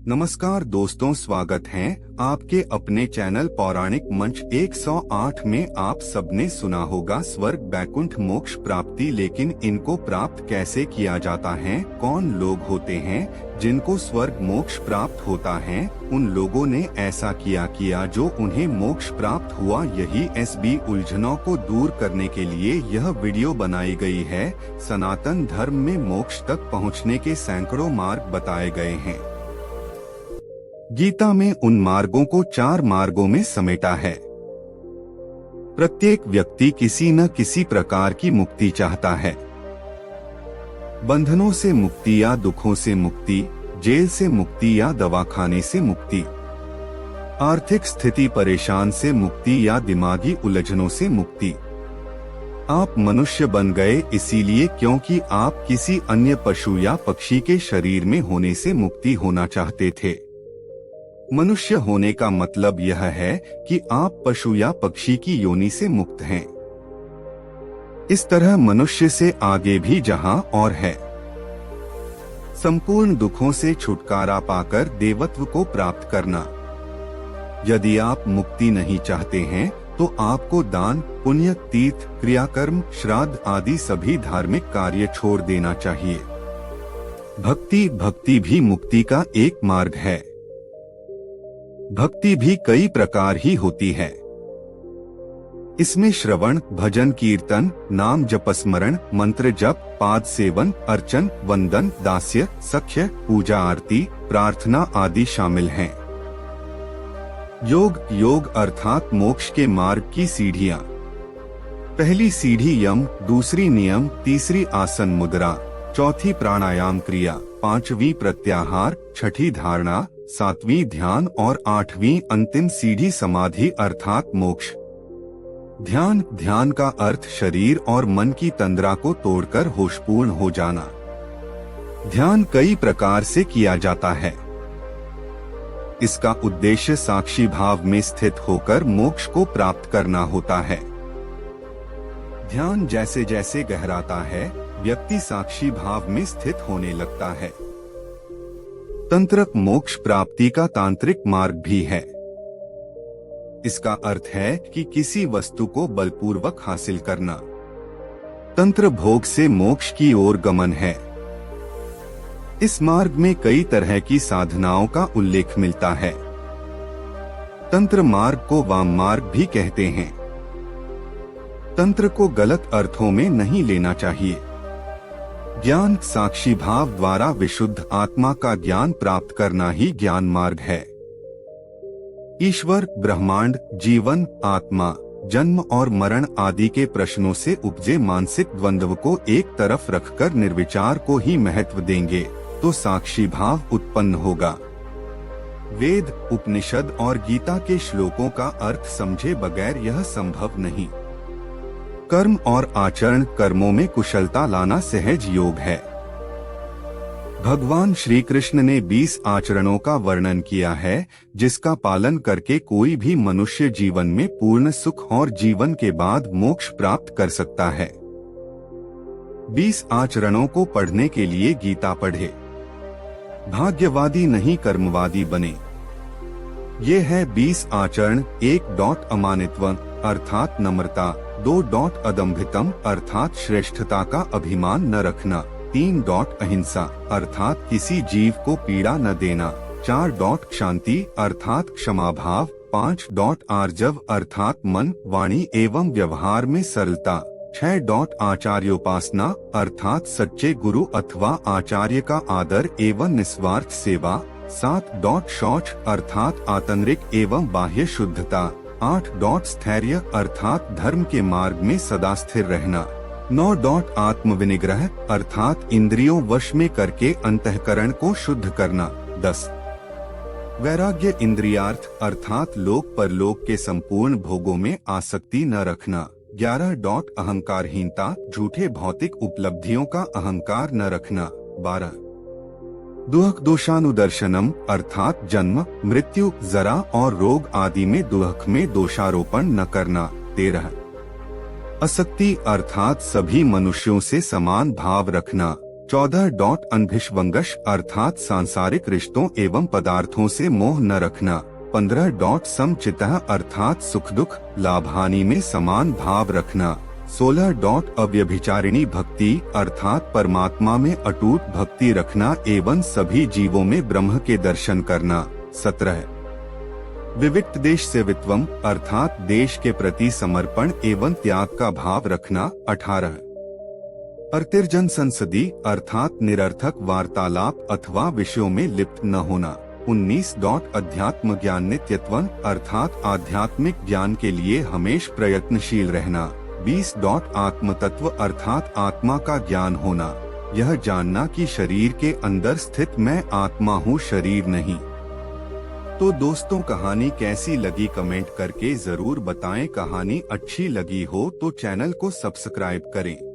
नमस्कार दोस्तों, स्वागत है आपके अपने चैनल पौराणिक मंच 108 में। आप सबने सुना होगा स्वर्ग, बैकुंठ, मोक्ष प्राप्ति, लेकिन इनको प्राप्त कैसे किया जाता है? कौन लोग होते हैं जिनको स्वर्ग मोक्ष प्राप्त होता है? उन लोगों ने ऐसा किया जो उन्हें मोक्ष प्राप्त हुआ। यही एसबी उलझनों को दूर करने के लिए यह वीडियो बनाई गई है। सनातन धर्म में मोक्ष तक पहुँचने के सैकड़ों मार्ग बताए गए हैं। गीता में उन मार्गों को 4 मार्गों में समेटा है। प्रत्येक व्यक्ति किसी न किसी प्रकार की मुक्ति चाहता है। बंधनों से मुक्ति या दुखों से मुक्ति, जेल से मुक्ति या दवाखाने से मुक्ति, आर्थिक स्थिति परेशान से मुक्ति या दिमागी उलझनों से मुक्ति। आप मनुष्य बन गए इसीलिए क्योंकि आप किसी अन्य पशु या पक्षी के शरीर में होने से मुक्ति होना चाहते थे। मनुष्य होने का मतलब यह है कि आप पशु या पक्षी की योनि से मुक्त हैं। इस तरह मनुष्य से आगे भी जहां और है। संपूर्ण दुखों से छुटकारा पाकर देवत्व को प्राप्त करना। यदि आप मुक्ति नहीं चाहते हैं तो आपको दान, पुण्य, तीर्थ, क्रियाकर्म, श्राद्ध आदि सभी धार्मिक कार्य छोड़ देना चाहिए। भक्ति भी मुक्ति का एक मार्ग है। भक्ति भी कई प्रकार ही होती है। इसमें श्रवण, भजन, कीर्तन, नाम जपस्मरण, मंत्र जप, पाद सेवन, अर्चन, वंदन, दास्य, सख्य, पूजा, आरती, प्रार्थना आदि शामिल हैं। योग अर्थात मोक्ष के मार्ग की सीढ़ियां। पहली सीढ़ी यम, दूसरी नियम, तीसरी आसन मुद्रा, चौथी प्राणायाम क्रिया, पांचवी प्रत्याहार, छठी धारणा, सातवीं ध्यान और आठवीं अंतिम सीढ़ी समाधि अर्थात मोक्ष। ध्यान का अर्थ शरीर और मन की तंद्रा को तोड़कर होशपूर्ण हो जाना। ध्यान कई प्रकार से किया जाता है। इसका उद्देश्य साक्षी भाव में स्थित होकर मोक्ष को प्राप्त करना होता है। ध्यान जैसे जैसे गहराता है, व्यक्ति साक्षी भाव में स्थित होने लगता है। तंत्र मोक्ष प्राप्ति का तांत्रिक मार्ग भी है। इसका अर्थ है कि किसी वस्तु को बलपूर्वक हासिल करना। तंत्र भोग से मोक्ष की ओर गमन है। इस मार्ग में कई तरह की साधनाओं का उल्लेख मिलता है। तंत्र मार्ग को वाम मार्ग भी कहते हैं। तंत्र को गलत अर्थों में नहीं लेना चाहिए। ज्ञान, साक्षी भाव द्वारा विशुद्ध आत्मा का ज्ञान प्राप्त करना ही ज्ञान मार्ग है। ईश्वर, ब्रह्मांड, जीवन, आत्मा, जन्म और मरण आदि के प्रश्नों से उपजे मानसिक द्वंद्व को एक तरफ रखकर निर्विचार को ही महत्व देंगे तो साक्षी भाव उत्पन्न होगा। वेद, उपनिषद और गीता के श्लोकों का अर्थ समझे बगैर यह संभव नहीं। कर्म और आचरण, कर्मों में कुशलता लाना सहज योग है। भगवान श्री कृष्ण ने 20 आचरणों का वर्णन किया है जिसका पालन करके कोई भी मनुष्य जीवन में पूर्ण सुख और जीवन के बाद मोक्ष प्राप्त कर सकता है। 20 आचरणों को पढ़ने के लिए गीता पढ़े। भाग्यवादी नहीं कर्मवादी बने। ये है 20 आचरण। 1. अमानित्व अर्थात नम्रता। 2. अदम्भितम अर्थात श्रेष्ठता का अभिमान न रखना। 3. अहिंसा अर्थात किसी जीव को पीड़ा न देना। 4. शांति अर्थात क्षमा भाव। 5. आर्जव अर्थात मन, वाणी एवं व्यवहार में सरलता। 6. आचार्योपासना अर्थात सच्चे गुरु अथवा आचार्य का आदर एवं निस्वार्थ सेवा। 7. शौच अर्थात आंतरिक एवं बाह्य शुद्धता। 8. स्थैर्य अर्थात धर्म के मार्ग में सदा स्थिर रहना। 9. आत्मविनिग्रह अर्थात इंद्रियों वश में करके अंतःकरण को शुद्ध करना। 10. वैराग्य इंद्रियार्थ अर्थात लोक परलोक के संपूर्ण भोगों में आसक्ति न रखना। 11. अहंकारहीनता झूठे भौतिक उपलब्धियों का अहंकार न रखना। 12. दुख दोषानुदर्शनम अर्थात जन्म, मृत्यु, जरा और रोग आदि में दुख में दोषारोपण न करना। 13. असक्ति अर्थात सभी मनुष्यों से समान भाव रखना। 14. अनभिष्वंगश अर्थात सांसारिक रिश्तों एवं पदार्थों से मोह न रखना। 15. समचितः अर्थात सुख दुख लाभ हानि में समान भाव रखना। 16. अव्यभिचारिणी भक्ति अर्थात परमात्मा में अटूट भक्ति रखना एवं सभी जीवों में ब्रह्म के दर्शन करना। 17. विविक्त देश सेवित्वम अर्थात देश के प्रति समर्पण एवं त्याग का भाव रखना। 18. अर्तिर्जन संसदी अर्थात निरर्थक वार्तालाप अथवा विषयों में लिप्त न होना। 19. अध्यात्म ज्ञान नित्यत्वं अर्थात आध्यात्मिक ज्ञान के लिए हमेशा प्रयत्नशील रहना। 20. आत्म तत्व अर्थात आत्मा का ज्ञान होना, यह जानना कि शरीर के अंदर स्थित मैं आत्मा हूँ, शरीर नहीं। तो दोस्तों, कहानी कैसी लगी कमेंट करके जरूर बताएं। कहानी अच्छी लगी हो तो चैनल को सब्सक्राइब करें।